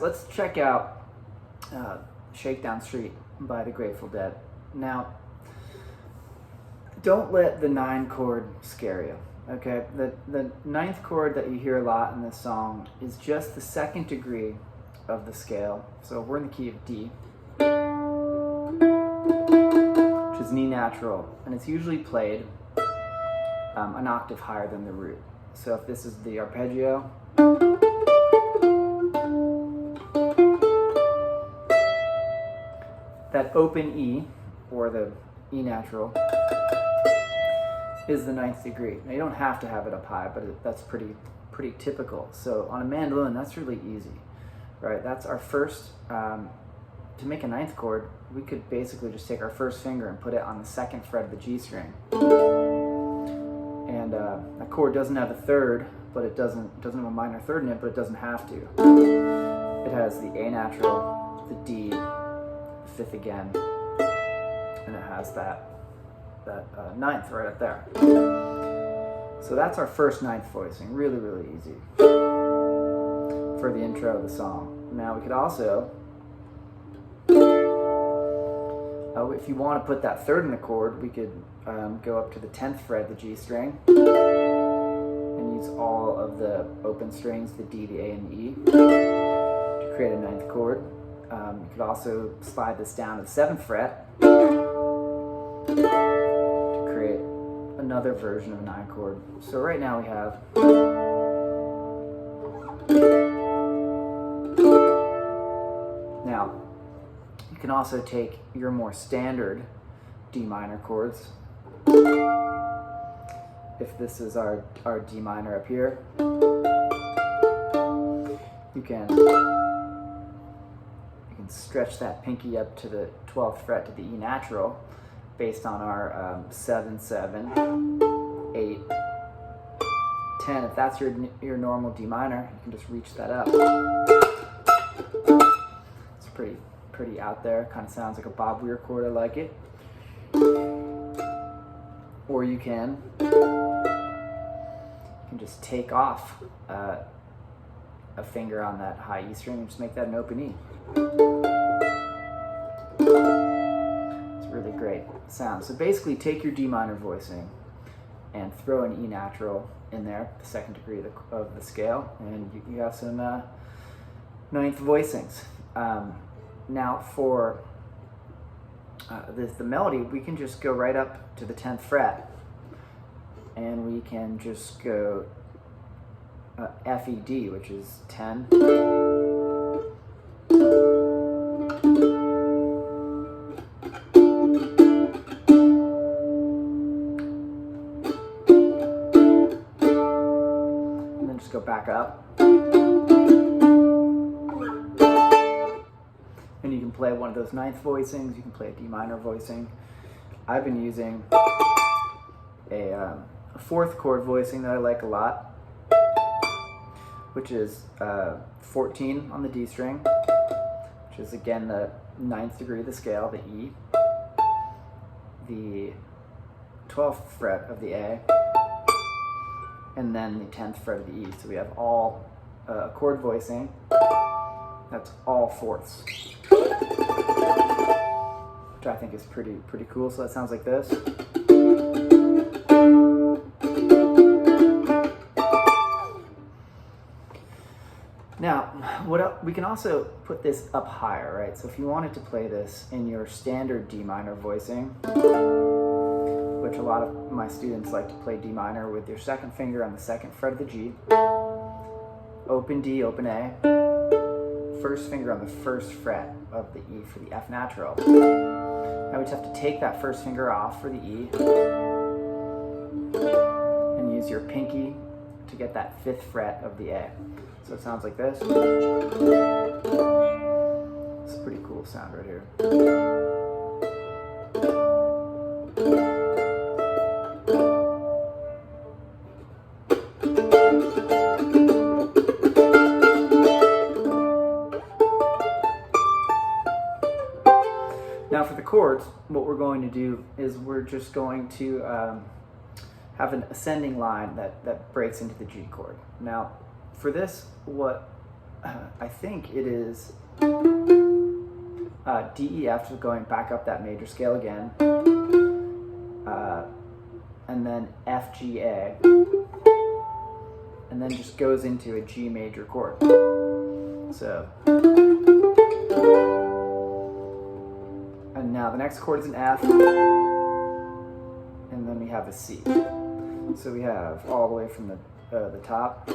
let's check out Shakedown Street by the Grateful Dead. Now, don't let the 9 chord scare you, okay? The 9th chord that you hear a lot in this song is just the 2nd degree of the scale. So we're in the key of D, which is an E natural, and it's usually played an octave higher than the root. So if this is the arpeggio, that open E, or the E natural, is the 9th degree. Now you don't have to have it up high, but that's pretty typical. So on a mandolin, that's really easy, right? That's our first, to make a 9th chord, we could basically just take our first finger and put it on the 2nd fret of the G string. And that chord doesn't have a 3rd, but it doesn't have a minor 3rd in it, but it doesn't have to. It has the A natural, the D, the 5th again, and it has that 9th right up there. So that's our first 9th voicing. Really, really easy for the intro of the song. Now we could also, if you want to put that 3rd in the chord, we could go up to the 10th fret of the G string and use all of the open strings, the D, the A, and the E, to create a 9th chord. You could also slide this down to the 7th fret to create another version of a 9 chord. So right now we have now you can also take your more standard D minor chords. If this is our D minor up here, you can stretch that pinky up to the 12th fret to the E natural based on our 7, 7, 8, 10. If that's your normal D minor, you can just reach that up. It's pretty out there. Kind of sounds like a Bob Weir chord. I like it. Or you can just take off a finger on that high E string and just make that an open E. It's really great sound. So basically take your D minor voicing and throw an E natural in there, the 2nd degree of the scale, and you have some 9th voicings. Now for the melody, we can just go right up to the 10th fret, and we can just go F, E, D, which is 10. And then just go back up. And you can play one of those 9th voicings, you can play a D minor voicing. I've been using a 4th chord voicing that I like a lot, which is 14 on the D string, which is again the 9th degree of the scale, the E, the 12th fret of the A, and then the 10th fret of the E. So we have all chord voicing. That's all 4ths, which I think is pretty cool. So that sounds like this. Now, we can also put this up higher, right? So if you wanted to play this in your standard D minor voicing, which a lot of my students like to play D minor with your 2nd finger on the 2nd fret of the G, open D, open A, 1st finger on the 1st fret of the E for the F natural. Now we just have to take that 1st finger off for the E and use your pinky to get that 5th fret of the A. So it sounds like this. It's a pretty cool sound right here. Now for the chords, what we're going to do is we're just going to have an ascending line that breaks into the G chord. Now, for this, what I think it is D, E, F, so going back up that major scale again, and then F, G, A, and then just goes into a G major chord. So, and now the next chord is an F, and then we have a C. So we have all the way from the top.